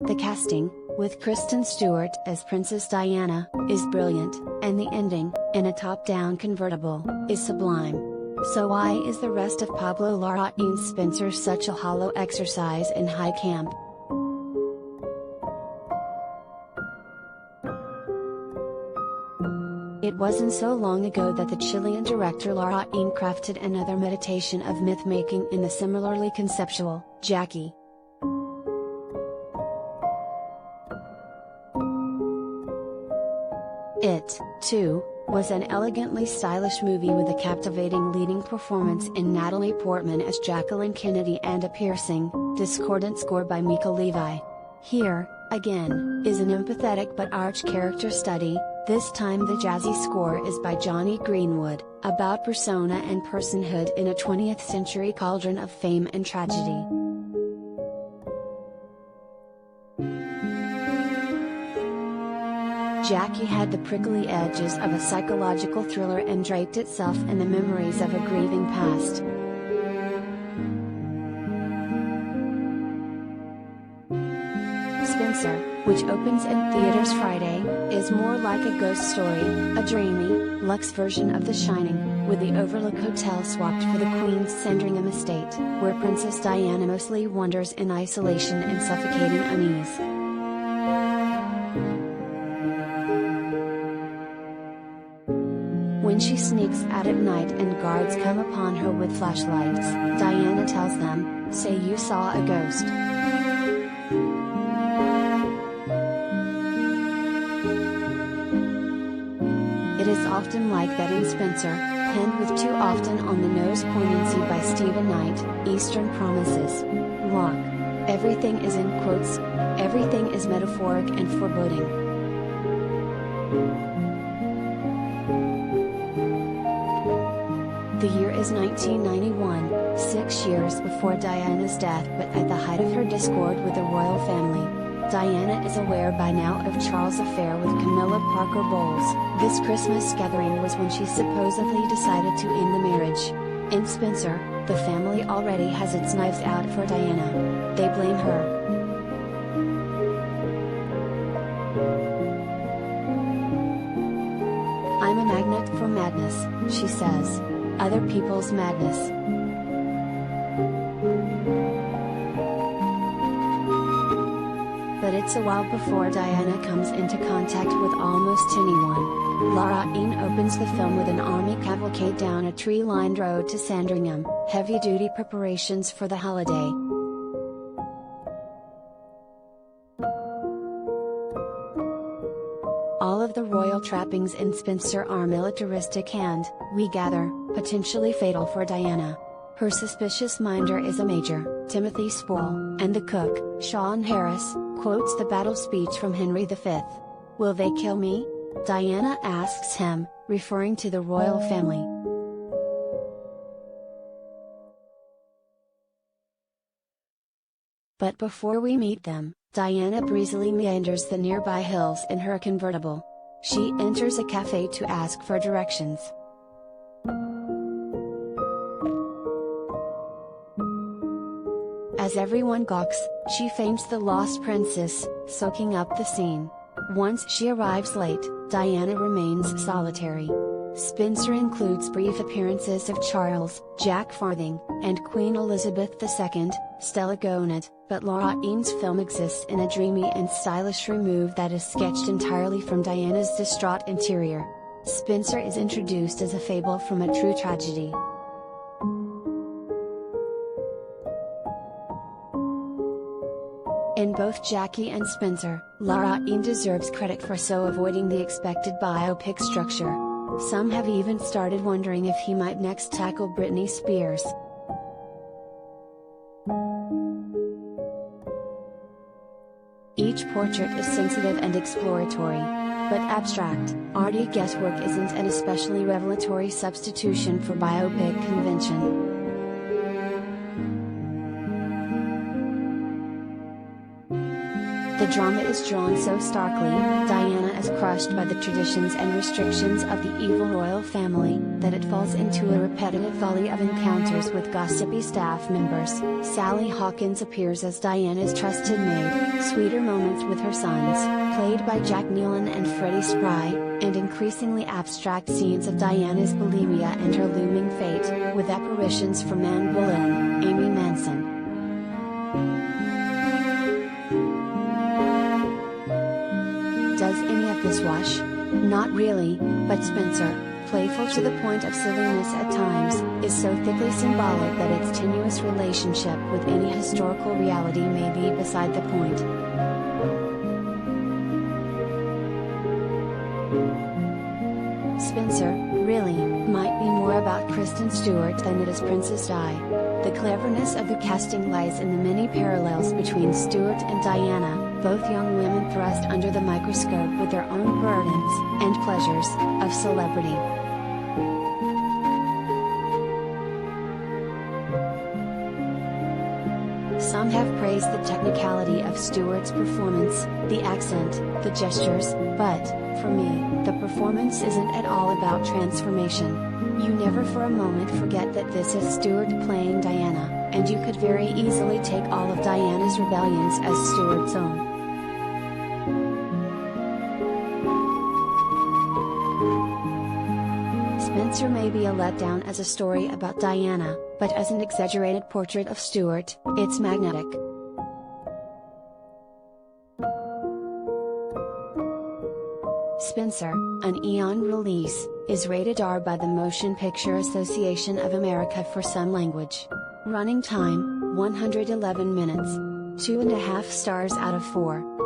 The casting, with Kristen Stewart as Princess Diana, is brilliant, and the ending, in a top-down convertible, is sublime. So why is the rest of Pablo Larraín's Spencer such a hollow exercise in high camp? It wasn't so long ago that the Chilean director Larraín crafted another meditation of myth-making in the similarly conceptual, Jackie. It, too, was an elegantly stylish movie with a captivating leading performance in Natalie Portman as Jacqueline Kennedy and a piercing, discordant score by Mika Levi. Here, again, is an empathetic but arch character study. This time the jazzy score is by Johnny Greenwood, about persona and personhood in a 20th century cauldron of fame and tragedy. Jackie had the prickly edges of a psychological thriller and draped itself in the memories of a grieving past. Spencer, which opens in theaters Friday, is more like a ghost story, a dreamy, luxe version of The Shining, with the Overlook Hotel swapped for the Queen's Sandringham estate, where Princess Diana mostly wanders in isolation and suffocating unease. When she sneaks out at night and guards come upon her with flashlights, Diana tells them, "Say you saw a ghost." It is often like that in Spencer, penned with too often on the nose poignancy by Stephen Knight, Eastern Promises. Look. Everything is in quotes. Everything is metaphoric and foreboding. The year is 1991, 6 years before Diana's death, but at the height of her discord with the royal family. Diana is aware by now of Charles' affair with Camilla Parker Bowles. This Christmas gathering was when she supposedly decided to end the marriage. In Spencer, the family already has its knives out for Diana. They blame her. "I'm a magnet for madness," she says. "Other people's madness." But it's a while before Diana comes into contact with almost anyone. Larraín opens the film with an army cavalcade down a tree-lined road to Sandringham, heavy-duty preparations for the holiday. All of the royal trappings in Spencer are militaristic and, we gather, potentially fatal for Diana. Her suspicious minder is a major, Timothy Spall, and the cook, Sean Harris, quotes the battle speech from Henry V. "Will they kill me?" Diana asks him, referring to the royal family. But before we meet them, Diana breezily meanders the nearby hills in her convertible. She enters a cafe to ask for directions. As everyone gawks, she feigns the lost princess, soaking up the scene. Once she arrives late, Diana remains solitary. Spencer includes brief appearances of Charles, Jack Farthing, and Queen Elizabeth II, Stella Gonnet, but Larraín's film exists in a dreamy and stylish remove that is sketched entirely from Diana's distraught interior. Spencer is introduced as a fable from a true tragedy. In both Jackie and Spencer, Larraín deserves credit for so avoiding the expected biopic structure. Some have even started wondering if he might next tackle Britney Spears. Each portrait is sensitive and exploratory. But abstract, arty guesswork isn't an especially revelatory substitution for biopic convention. The drama is drawn so starkly, Diana is crushed by the traditions and restrictions of the evil royal family, that it falls into a repetitive volley of encounters with gossipy staff members. Sally Hawkins appears as Diana's trusted maid, sweeter moments with her sons, played by Jack Nealon and Freddie Spry, and increasingly abstract scenes of Diana's bulimia and her looming fate, with apparitions from Anne Boleyn, Amy Manson. Does any of this wash? Not really, but Spencer, playful to the point of silliness at times, is so thickly symbolic that its tenuous relationship with any historical reality may be beside the point. Spencer, really, might be more about Kristen Stewart than it is Princess Di. The cleverness of the casting lies in the many parallels between Stewart and Diana, both young women thrust under the microscope with their own burdens and pleasures of celebrity. Some have praised the technicality of Stewart's performance, the accent, the gestures, but, for me, the performance isn't at all about transformation. You never for a moment forget that this is Stewart playing Diana, and you could very easily take all of Diana's rebellions as Stewart's own. Spencer may be a letdown as a story about Diana, but as an exaggerated portrait of Stewart, it's magnetic. Spencer, an Eon release, is rated R by the Motion Picture Association of America for Some Language. Running time, 111 minutes. 2.5 stars out of 4.